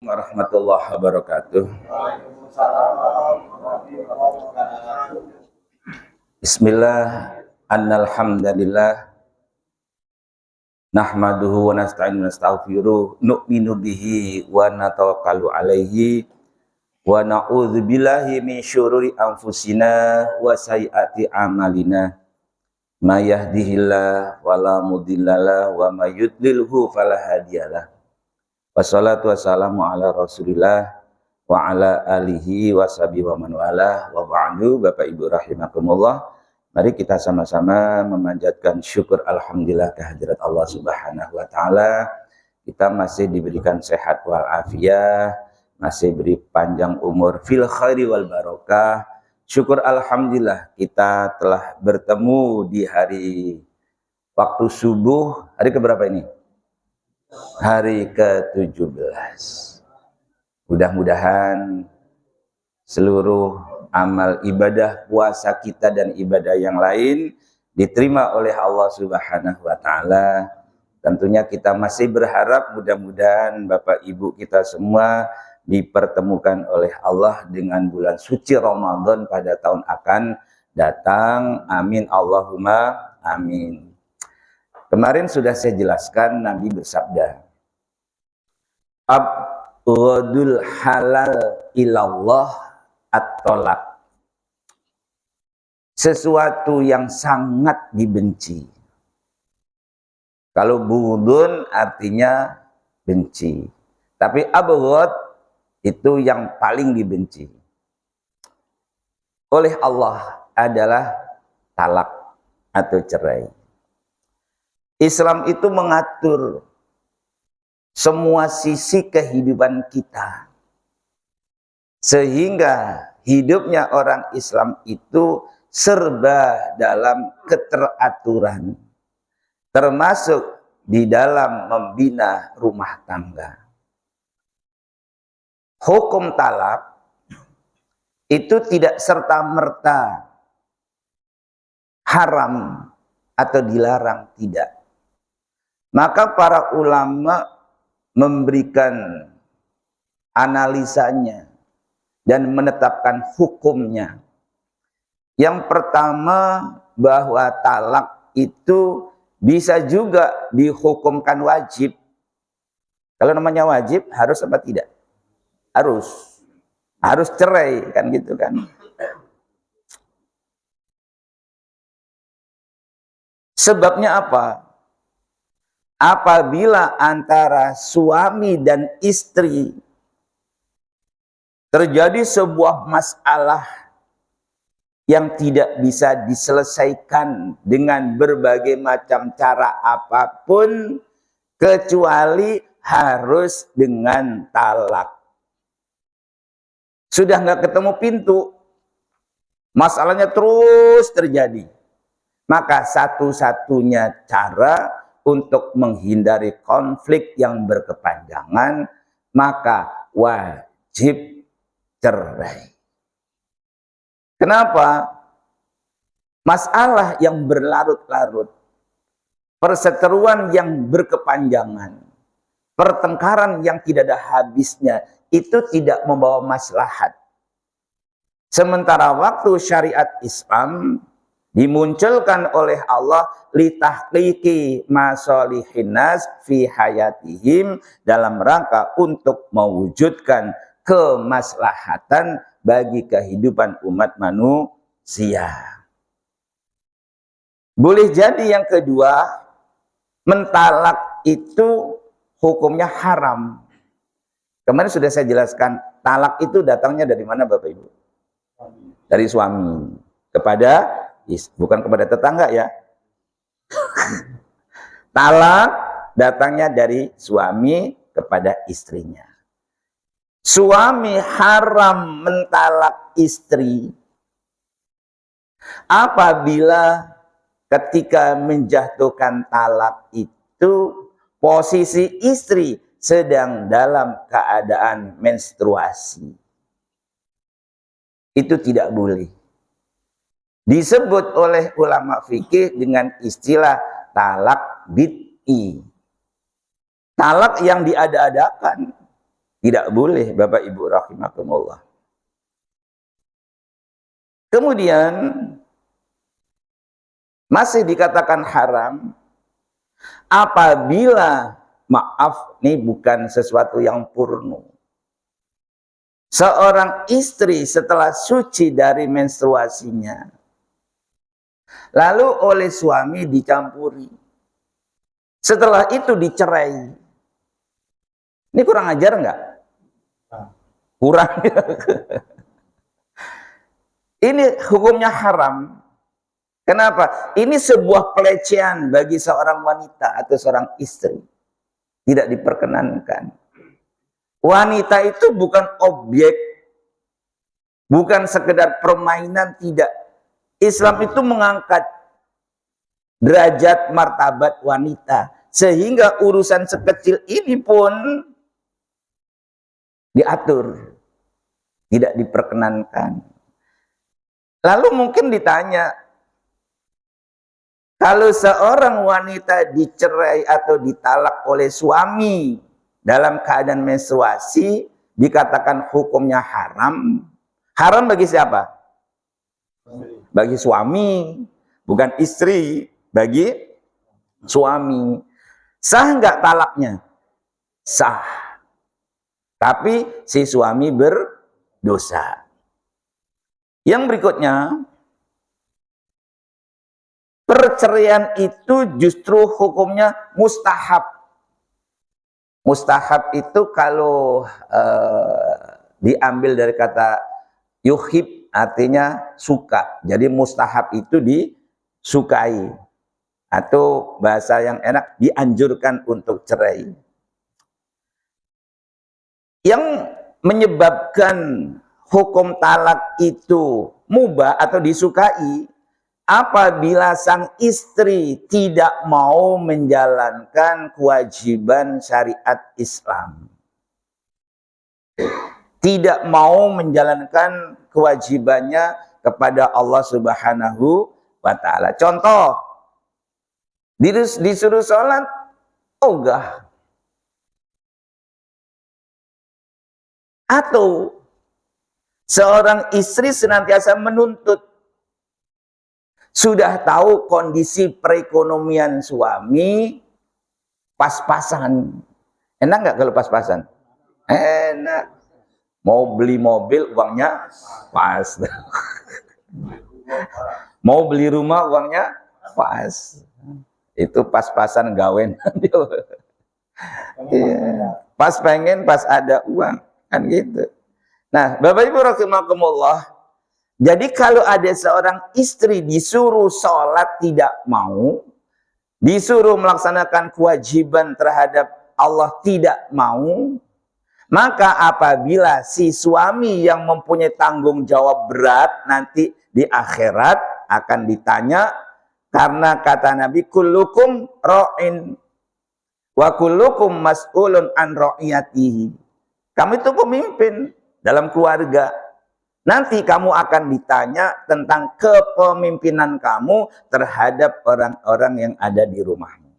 warahmatullahi wabarakatuh. Bismillah, annalhamdalillah, nahmaduhu wa nasta'inu wa nastaghfiruh, nu'minu bihi wa natawakkalu alaihi, wa na'udzu billahi min syururi anfusina wa sayyiati a'malina. May yahdihillahu fala mudhillalah wa may yudlilhu fala hadiyalah. Wassalatu wassalamu ala Rasulillah wa ala alihi wa sahbihi wa man walah wa ba'du. Bapak Ibu rahimakumullah, mari kita sama-sama memanjatkan syukur alhamdulillah kehadirat Allah Subhanahu wa taala. Kita masih diberikan sehat wal afiat, masih beri panjang umur fil khairi wal barokah. Syukur alhamdulillah kita telah bertemu di hari waktu subuh. Hari keberapa ini? Hari ke-17. Mudah-mudahan seluruh amal ibadah puasa kita dan ibadah yang lain diterima oleh Allah Subhanahu wa taala. Tentunya kita masih berharap mudah-mudahan Bapak Ibu kita semua dipertemukan oleh Allah dengan bulan suci Ramadan pada tahun akan datang. Amin Allahumma amin. Kemarin sudah saya jelaskan, Nabi bersabda, abghadul halal ilallah at-tolak. Sesuatu yang sangat dibenci. Kalau bughdun artinya benci. Tapi abghad itu yang paling dibenci oleh Allah adalah talak atau cerai. Islam itu mengatur semua sisi kehidupan kita, sehingga hidupnya orang Islam itu serba dalam keteraturan, termasuk di dalam membina rumah tangga. Hukum talak itu tidak serta-merta haram atau dilarang, tidak. Maka para ulama memberikan analisanya dan menetapkan hukumnya. Yang pertama, bahwa talak itu bisa juga dihukumkan wajib. Kalau namanya wajib, harus apa tidak? Harus cerai, kan gitu kan. Sebabnya apa? Apabila antara suami dan istri terjadi sebuah masalah yang tidak bisa diselesaikan dengan berbagai macam cara apapun, kecuali harus dengan talak. Sudah nggak ketemu pintu, masalahnya terus terjadi. Maka satu-satunya cara untuk menghindari konflik yang berkepanjangan, maka wajib cerai. Kenapa? Masalah yang berlarut-larut, perseteruan yang berkepanjangan, pertengkaran yang tidak ada habisnya, itu tidak membawa maslahat. Sementara waktu syariat Islam dimunculkan oleh Allah litahqiqi masalihin nas fi hayatihim, dalam rangka untuk mewujudkan kemaslahatan bagi kehidupan umat manusia. Boleh jadi yang kedua, mentalak itu hukumnya haram. Kemarin sudah saya jelaskan, talak itu datangnya dari mana Bapak Ibu? Dari suami kepada, bukan kepada tetangga ya. Talak datangnya dari suami kepada istrinya. Suami haram mentalak istri apabila ketika menjatuhkan talak itu posisi istri sedang dalam keadaan menstruasi. Itu tidak boleh. Disebut oleh ulama fikih dengan istilah talak bid'i. Talak yang diada-adakan. Tidak boleh, Bapak Ibu rahimakumullah. Kemudian masih dikatakan haram apabila, maaf, ini bukan sesuatu yang purno. Seorang istri setelah suci dari menstruasinya, lalu oleh suami dicampuri, setelah itu dicerai. Ini kurang ajar enggak? Kurang. Ini hukumnya haram. Kenapa? Ini sebuah pelecehan bagi seorang wanita atau seorang istri. Tidak diperkenankan. Wanita itu bukan objek, bukan sekedar permainan, tidak. Islam itu mengangkat derajat martabat wanita, sehingga urusan sekecil ini pun diatur, tidak diperkenankan. Lalu mungkin ditanya, kalau seorang wanita dicerai atau ditalak oleh suami dalam keadaan menstruasi, dikatakan hukumnya haram. Haram bagi siapa? Bagi suami, bukan istri, bagi suami. Sah enggak talaknya? Sah. Tapi si suami berdosa. Yang berikutnya, perceraian itu justru hukumnya mustahab. Mustahab itu kalau diambil dari kata yuhib, artinya suka. Jadi mustahab itu disukai. Atau bahasa yang enak, dianjurkan untuk cerai. Yang menyebabkan hukum talak itu mubah atau disukai apabila sang istri tidak mau menjalankan kewajiban syariat Islam. Tidak mau menjalankan kewajibannya kepada Allah Subhanahu wa ta'ala. Contoh, disuruh sholat, ogah. Atau seorang istri senantiasa menuntut, sudah tahu kondisi perekonomian suami, pas-pasan. Enak nggak kalau pas-pasan? Enak. Mau beli mobil uangnya pas. Mau beli rumah uangnya pas. Itu pas-pasan gawen. Pas pengen, pas ada uang. Kan gitu. Nah, Bapak Ibu rahimakumullah, jadi kalau ada seorang istri disuruh sholat tidak mau, disuruh melaksanakan kewajiban terhadap Allah tidak mau, maka apabila si suami yang mempunyai tanggung jawab berat nanti di akhirat akan ditanya, karena kata Nabi, kullukum ra'in wa kullukum mas'ulun an ra'iyatihi. Kamu itu pemimpin dalam keluarga. Nanti kamu akan ditanya tentang kepemimpinan kamu terhadap orang-orang yang ada di rumahmu.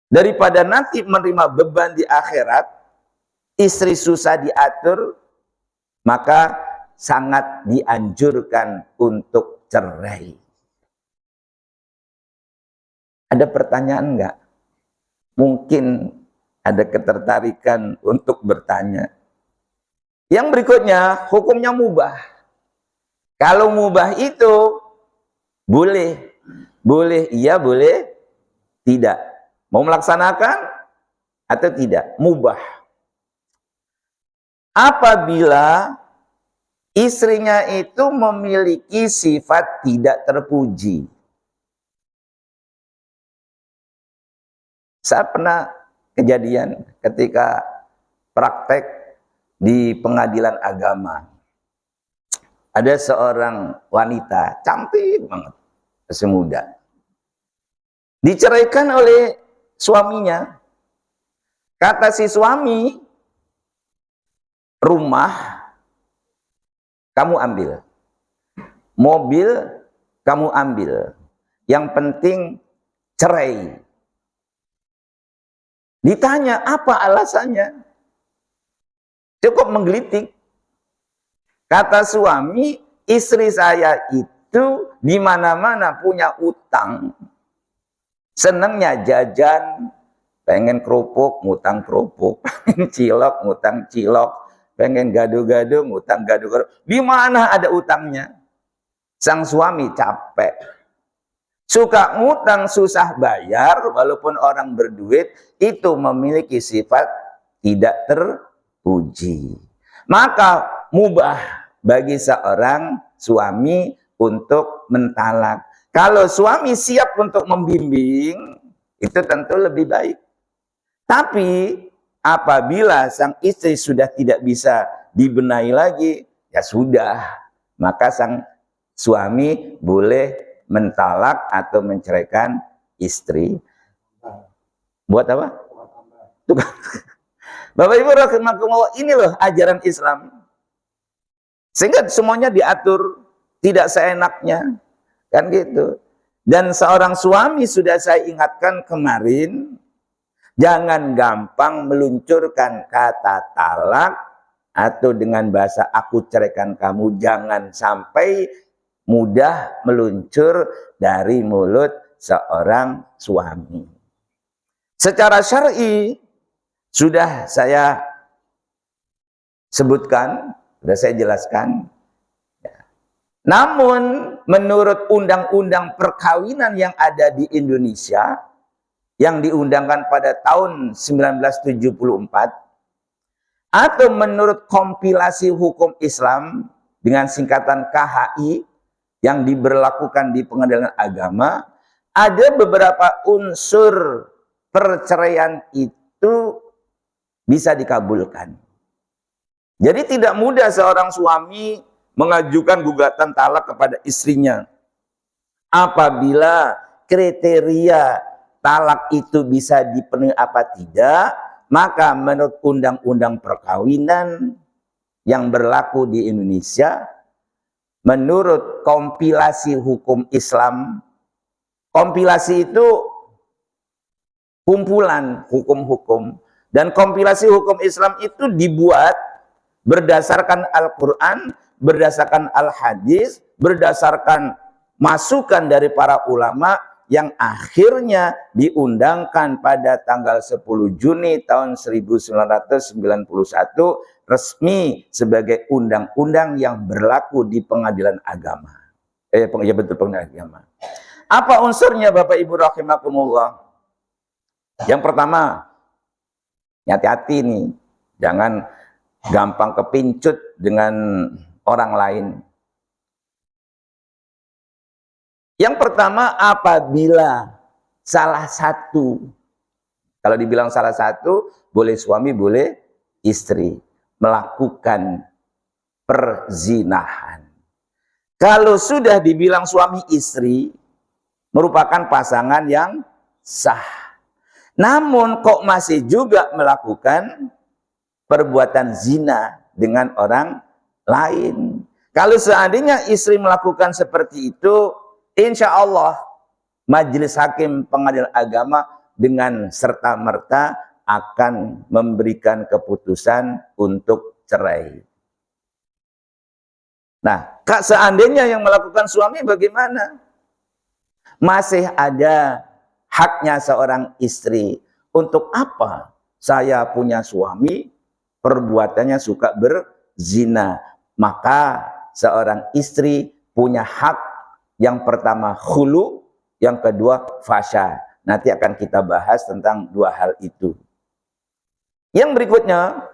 Daripada nanti menerima beban di akhirat, istri susah diatur, maka sangat dianjurkan untuk cerai. Ada pertanyaan enggak? Mungkin ada ketertarikan untuk bertanya. Yang berikutnya, hukumnya mubah. Kalau mubah itu boleh. Boleh iya, boleh tidak. Mau melaksanakan atau tidak? Mubah. Apabila istrinya itu memiliki sifat tidak terpuji. Saya pernah kejadian ketika praktek di pengadilan agama. Ada seorang wanita, cantik banget, masih muda. Diceraikan oleh suaminya. Kata si suami, rumah kamu ambil. Mobil kamu ambil. Yang penting cerai. Ditanya apa alasannya? Cukup menggelitik. Kata suami, istri saya itu di mana-mana punya utang. Senengnya jajan, pengen kerupuk, ngutang kerupuk, pengen cilok, ngutang cilok, pengen gado-gado, ngutang gado-gado. Di mana ada utangnya? Sang suami capek. Suka ngutang, susah bayar, walaupun orang berduit, itu memiliki sifat tidak terpuji. Maka mubah bagi seorang suami untuk mentalak. Kalau suami siap untuk membimbing, itu tentu lebih baik. Tapi apabila sang istri sudah tidak bisa dibenahi lagi, ya sudah. Maka sang suami boleh mentalak atau menceraikan istri. Buat apa? Bapak Ibu rahimakumullah, ini loh ajaran Islam. Sehingga semuanya diatur, tidak seenaknya. Kan gitu. Dan seorang suami sudah saya ingatkan kemarin, jangan gampang meluncurkan kata talak atau dengan bahasa aku ceraikan kamu, jangan sampai mudah meluncur dari mulut seorang suami. Secara syar'i sudah saya sebutkan, sudah saya jelaskan. Namun menurut undang-undang perkawinan yang ada di Indonesia yang diundangkan pada tahun 1974 atau menurut kompilasi hukum Islam dengan singkatan KHI yang diberlakukan di pengadilan agama, ada beberapa unsur perceraian itu bisa dikabulkan. Jadi tidak mudah seorang suami mengajukan gugatan talak kepada istrinya. Apabila kriteria talak itu bisa dipenuhi apa tidak, maka menurut undang-undang perkawinan yang berlaku di Indonesia, menurut kompilasi hukum Islam, kompilasi itu kumpulan hukum-hukum, dan kompilasi hukum Islam itu dibuat berdasarkan Al-Quran, berdasarkan Al-Hadis, berdasarkan masukan dari para ulama yang akhirnya diundangkan pada tanggal 10 Juni tahun 1991 resmi sebagai undang-undang yang berlaku di pengadilan agama. Ya betul, pengadilan agama. Apa unsurnya Bapak Ibu rahimakumullah? Yang pertama, hati-hati nih, jangan gampang kepincut dengan orang lain. Yang pertama, apabila salah satu, kalau dibilang salah satu, boleh suami, boleh istri, melakukan perzinahan. Kalau sudah dibilang suami istri, merupakan pasangan yang sah. Namun kok masih juga melakukan perbuatan zina dengan orang lain. Kalau seandainya istri melakukan seperti itu, insya Allah majelis hakim pengadilan agama dengan serta-merta akan memberikan keputusan untuk cerai. Nah, seandainya yang melakukan suami bagaimana? Masih ada haknya seorang istri. Untuk apa saya punya suami, perbuatannya suka berzina? Maka seorang istri punya hak, yang pertama khulu, yang kedua fasya. Nanti akan kita bahas tentang dua hal itu. Yang berikutnya,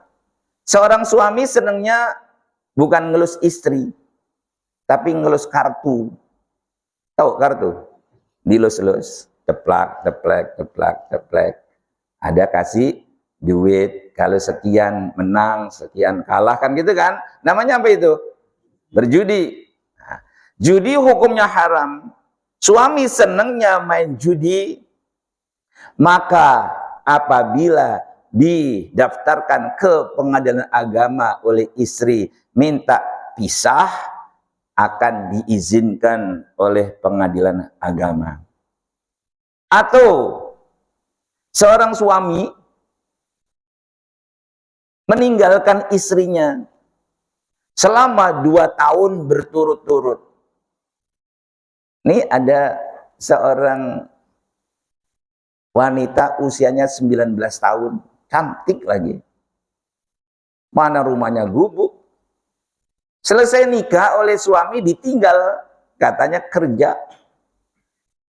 seorang suami senangnya bukan ngelus istri, tapi ngelus kartu. Tahu kartu? Dilus-lus, teplak, teplek, teplak, teplek. Ada kasih duit, kalau sekian menang, sekian kalah, kan gitu kan? Namanya apa itu? Berjudi. Nah, judi hukumnya haram. Suami senangnya main judi, maka apabila didaftarkan ke pengadilan agama oleh istri minta pisah, akan diizinkan oleh pengadilan agama. Atau seorang suami meninggalkan istrinya selama 2 tahun berturut-turut. Ini ada seorang wanita usianya 19 tahun, cantik lagi. Mana rumahnya gubuk. Selesai nikah oleh suami ditinggal, katanya kerja.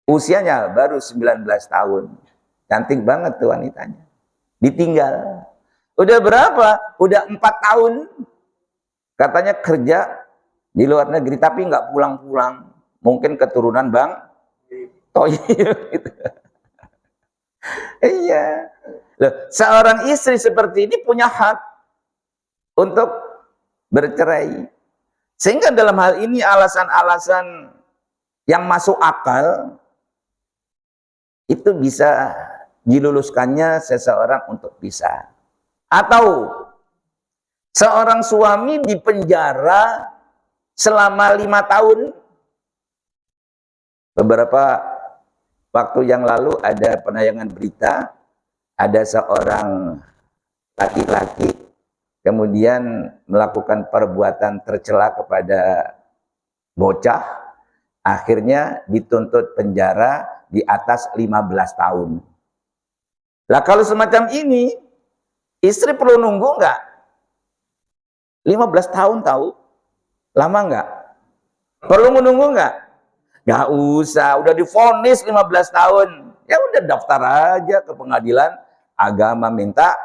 Usianya baru 19 tahun. Cantik banget tuh wanitanya. Ditinggal. Udah berapa? Udah 4 tahun. Katanya kerja di luar negeri, tapi nggak pulang-pulang. Mungkin keturunan Bang Toyib gitu. Iya. Loh, seorang istri seperti ini punya hak untuk bercerai. Sehingga dalam hal ini alasan-alasan yang masuk akal itu bisa diluluskannya seseorang untuk pisah. Atau seorang suami dipenjara selama 5 tahun. Beberapa waktu yang lalu ada penayangan berita, ada seorang laki-laki kemudian melakukan perbuatan tercela kepada bocah, akhirnya dituntut penjara di atas 15 tahun. Lah kalau semacam ini, istri perlu nunggu enggak? 15 tahun tahu? Lama enggak? Perlu menunggu enggak? Enggak usah, udah divonis 15 tahun. Ya udah daftar aja ke pengadilan agama minta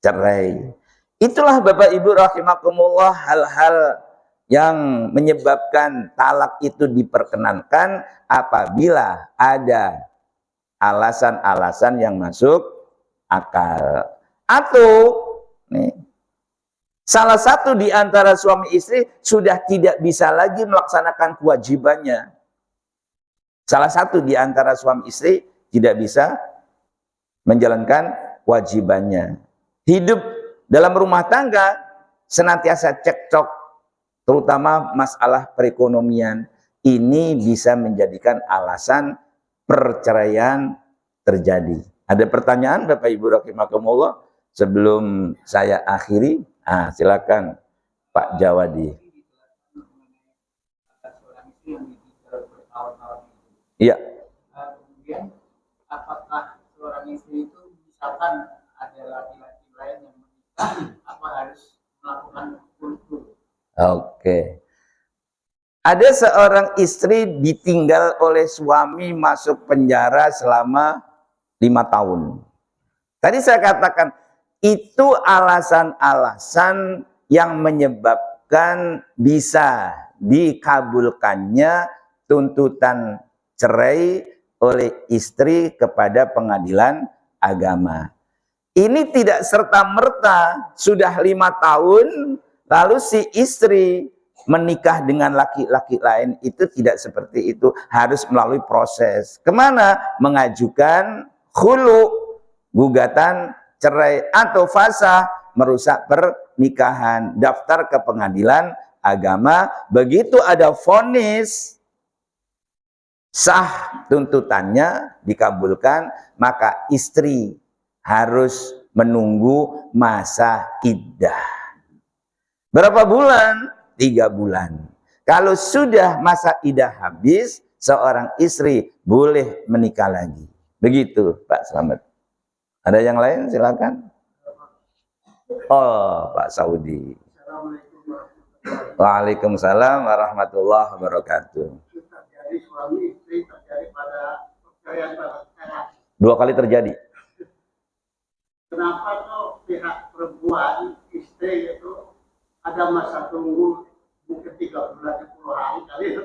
cerai. Itulah Bapak Ibu rahimakumullah hal-hal yang menyebabkan talak itu diperkenankan apabila ada alasan-alasan yang masuk akal. Atau nih, salah satu di antara suami istri sudah tidak bisa lagi melaksanakan kewajibannya. Salah satu di antara suami istri tidak bisa menjalankan kewajibannya. Hidup dalam rumah tangga senantiasa cekcok, terutama masalah perekonomian. Ini bisa menjadikan alasan perceraian terjadi. Ada pertanyaan Bapak Ibu rahimakumullah sebelum saya akhiri? Silakan Pak Jawadi. Iya. Kemudian apakah seorang istri itu misalkan ada laki-laki lain yang menikah, apa harus melakukan khul'u? Oke. Ada seorang istri ditinggal oleh suami masuk penjara selama 5 tahun. Tadi saya katakan itu alasan-alasan yang menyebabkan bisa dikabulkannya tuntutan cerai oleh istri kepada pengadilan agama. Ini tidak serta-merta sudah 5 tahun lalu si istri menikah dengan laki-laki lain, itu tidak seperti itu, harus melalui proses. Kemana? Mengajukan khulu, gugatan cerai atau fasah, merusak pernikahan, daftar ke pengadilan agama. Begitu ada vonis sah tuntutannya dikabulkan, maka istri harus menunggu masa iddah. Berapa bulan? 3 bulan. Kalau sudah masa iddah habis, seorang istri boleh menikah lagi. Begitu Pak Slamet. Ada yang lain? Silakan. Oh, Pak Saudi. Waalaikumsalam warahmatullahi wabarakatuh. 2 kali terjadi. Kenapa tuh pihak perempuan istri itu ada masa tunggu mungkin 3 bulan 10 hari kali itu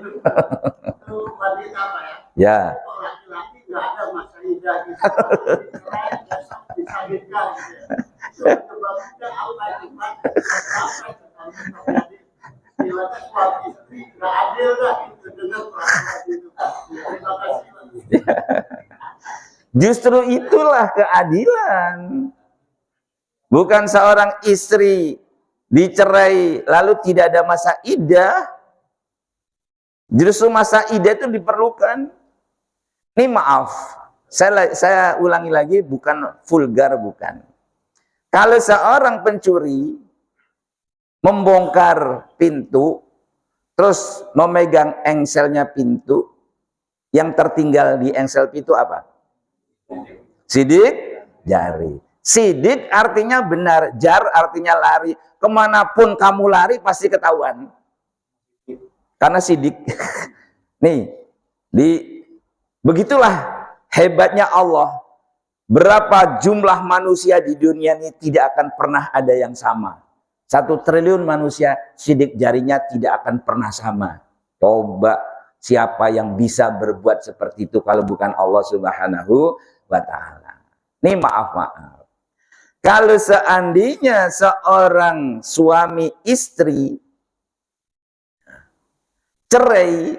wanita apa ya? Ya. Kok laki-laki nggak ada masa iddah gitu. Bisa nikah gitu. Sebabnya apa itu Pak? Kenapa terjadi? Bila suami istri nggak adil dah gitu dengan perasaan itu. Terima kasih. Justru itulah keadilan. Bukan seorang istri dicerai lalu tidak ada masa iddah. Justru masa iddah itu diperlukan. Ini maaf, saya ulangi lagi, bukan vulgar, bukan. Kalau seorang pencuri membongkar pintu, terus memegang engselnya pintu, yang tertinggal di engsel pintu apa? Sidik jari. Sidik artinya benar, jar artinya lari. Kemanapun kamu lari pasti ketahuan. Karena sidik. Nih, begitulah hebatnya Allah. Berapa jumlah manusia di dunia ini tidak akan pernah ada yang sama. 1 triliun manusia, sidik jarinya tidak akan pernah sama. Coba siapa yang bisa berbuat seperti itu kalau bukan Allah Subhanahu wa Ta'ala. Ini maaf. Kalau seandainya seorang suami istri cerai,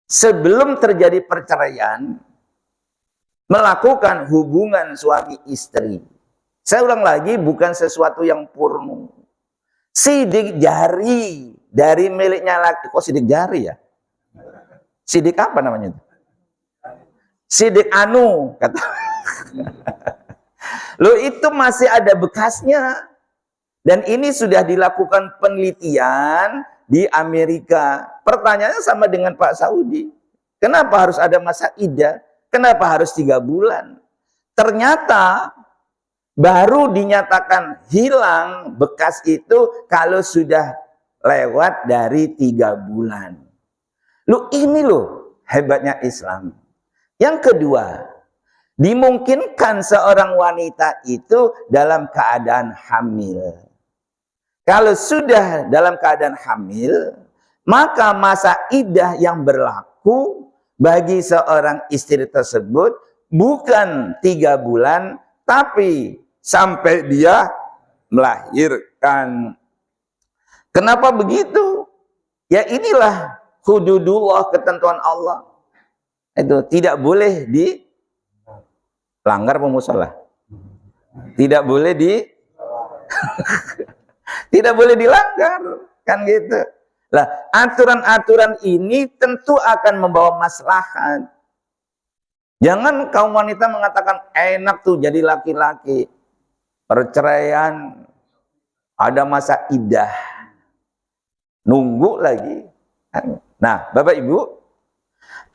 sebelum terjadi perceraian, melakukan hubungan suami istri. Saya ulang lagi, bukan sesuatu yang purno. Sidik jari dari miliknya laki. Kok sidik jari ya? Sidik apa namanya? Sidik anu, kata. Loh, itu masih ada bekasnya. Dan ini sudah dilakukan penelitian di Amerika. Pertanyaannya sama dengan Pak Saudi. Kenapa harus ada masa iddah? Kenapa harus 3 bulan? Ternyata baru dinyatakan hilang bekas itu kalau sudah lewat dari 3 bulan. Ini hebatnya Islam. Yang kedua, dimungkinkan seorang wanita itu dalam keadaan hamil. Kalau sudah dalam keadaan hamil, maka masa iddah yang berlaku bagi seorang istri tersebut bukan 3 bulan, tapi sampai dia melahirkan. Kenapa begitu? Ya inilah hududullah, ketentuan Allah. Itu tidak boleh dilanggar pemusola. Tidak boleh tidak boleh dilanggar, kan gitu. Lah, aturan-aturan ini tentu akan membawa maslahat. Jangan kaum wanita mengatakan enak tuh jadi laki-laki. Perceraian ada masa iddah. Nunggu lagi. Nah, Bapak Ibu,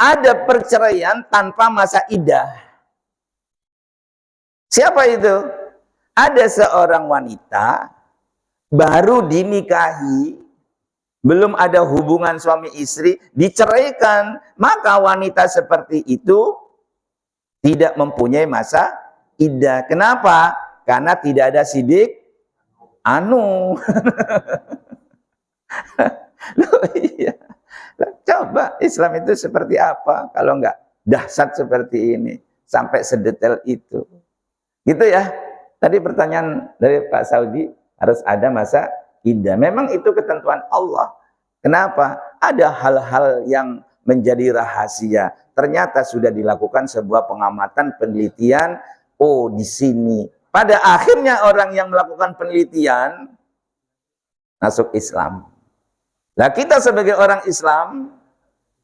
ada perceraian tanpa masa iddah. Siapa itu? Ada seorang wanita baru dinikahi, belum ada hubungan suami istri, diceraikan, maka wanita seperti itu tidak mempunyai masa iddah. Kenapa? Karena tidak ada sidik anu. Loh, iya. Coba Islam itu seperti apa kalau enggak dahsyat seperti ini, sampai sedetail itu. Gitu ya. Tadi pertanyaan dari Pak Saudi, harus ada masa iddah. Memang itu ketentuan Allah. Kenapa? Ada hal-hal yang menjadi rahasia. Ternyata sudah dilakukan sebuah pengamatan, penelitian. Oh, di sini. Pada akhirnya orang yang melakukan penelitian masuk Islam. Nah, kita sebagai orang Islam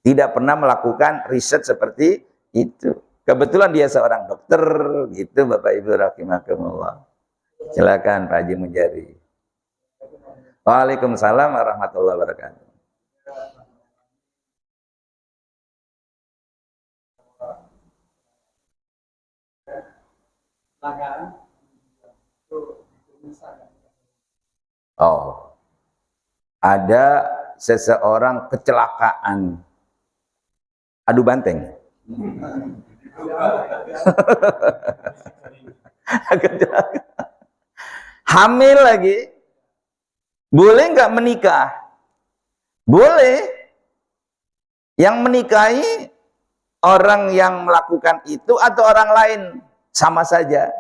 tidak pernah melakukan riset seperti itu. Kebetulan dia seorang dokter, gitu Bapak Ibu rahimakumullah. Silakan Pak Haji Mujari. Waalaikumsalam warahmatullahi wabarakatuh. Oh, ada seseorang kecelakaan, adu banteng. Hamil lagi, boleh nggak menikah? Boleh. Yang menikahi orang yang melakukan itu atau orang lain, sama saja.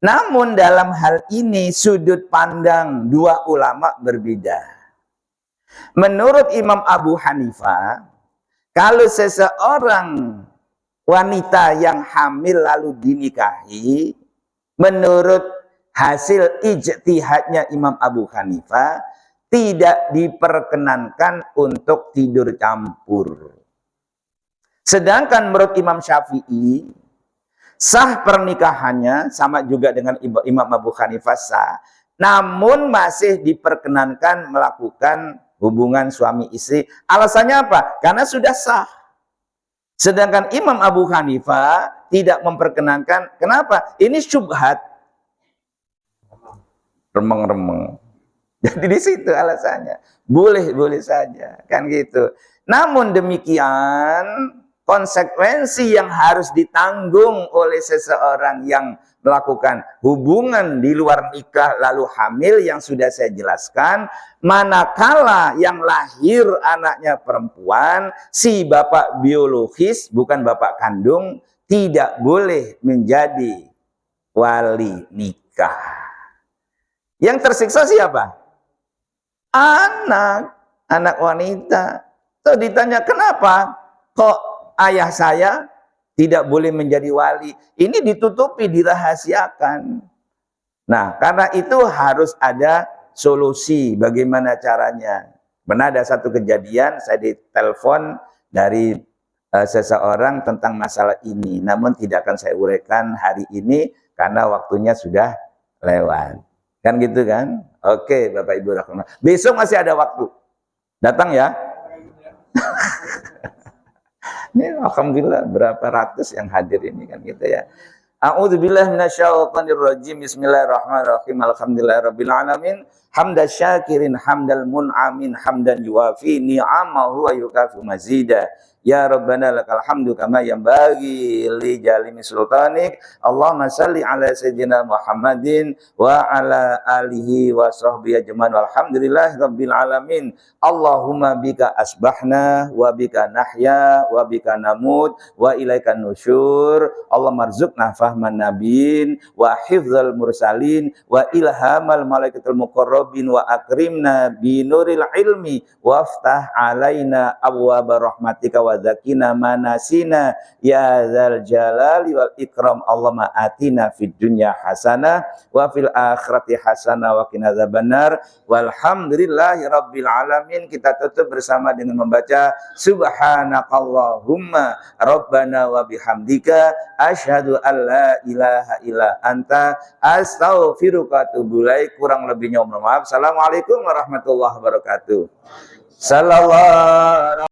Namun dalam hal ini sudut pandang dua ulama berbeda. Menurut Imam Abu Hanifah, kalau seseorang wanita yang hamil lalu dinikahi, menurut hasil ijtihadnya Imam Abu Hanifah, tidak diperkenankan untuk tidur campur. Sedangkan menurut Imam Syafi'i, Sah pernikahannya sama juga dengan Imam Abu Hanifah sah, namun masih diperkenankan melakukan hubungan suami istri. Alasannya apa? Karena sudah sah. Sedangkan Imam Abu Hanifah tidak memperkenankan. Kenapa? Ini syubhat. Remeng-remeng. Jadi di situ alasannya. Boleh saja, kan gitu. Namun demikian, konsekuensi yang harus ditanggung oleh seseorang yang melakukan hubungan di luar nikah lalu hamil yang sudah saya jelaskan, manakala yang lahir anaknya perempuan, si bapak biologis, bukan bapak kandung, tidak boleh menjadi wali nikah. Yang tersiksa siapa? Anak wanita. Tuh ditanya, kenapa kok ayah saya tidak boleh menjadi wali? Ini ditutupi, dirahasiakan. Nah, karena itu harus ada solusi. Bagaimana caranya? Benar ada satu kejadian, saya ditelepon dari seseorang tentang masalah ini. Namun tidak akan saya uraikan hari ini karena waktunya sudah lewat. Kan gitu kan? Oke, Bapak Ibu rahimah. Besok masih ada waktu. Datang ya. Ini alhamdulillah berapa ratus yang hadir ini kan gitu ya. A'udzubillahi minasyaitonirrajim. Bismillahirrahmanirrahim. Alhamdulillahirabbil alamin. Hamdan syakirin hamdal mun'amin hamdan yuwafi ni'amahu wa yukafi mazida. Ya Rabbana lakal hamdu kama yanbaghi li jalimi sultanik. Allahumma salli ala sayyidina Muhammadin wa ala alihi wa sahbihi ajmain. Walhamdulillahi rabbil alamin. Allahumma bika asbahna wa bika nahya wa bika namut wa ilaika nusyur. Allahumma rzuqna fahman nabiyyin wa hifdzal mursalin wa ilhamal malaikatul muqarrabin wa akrimna bi nuril ilmi waftah alaina abwaaba rahmatika wa zakina manasina ya dzal jalali wal ikram. Allahumma atina fid dunya hasanah wa fil akhirati hasanah wa qina adzabannar. Walhamdulillahi rabbil alamin. Kita tutup bersama dengan membaca subhanakallahumma rabbana wa bihamdika asyhadu an la ilaha illa anta astaghfiruka wa atubu ilaik. Kurang lebihnya mohon maaf. Assalamualaikum warahmatullahi wabarakatuh. Sallallahu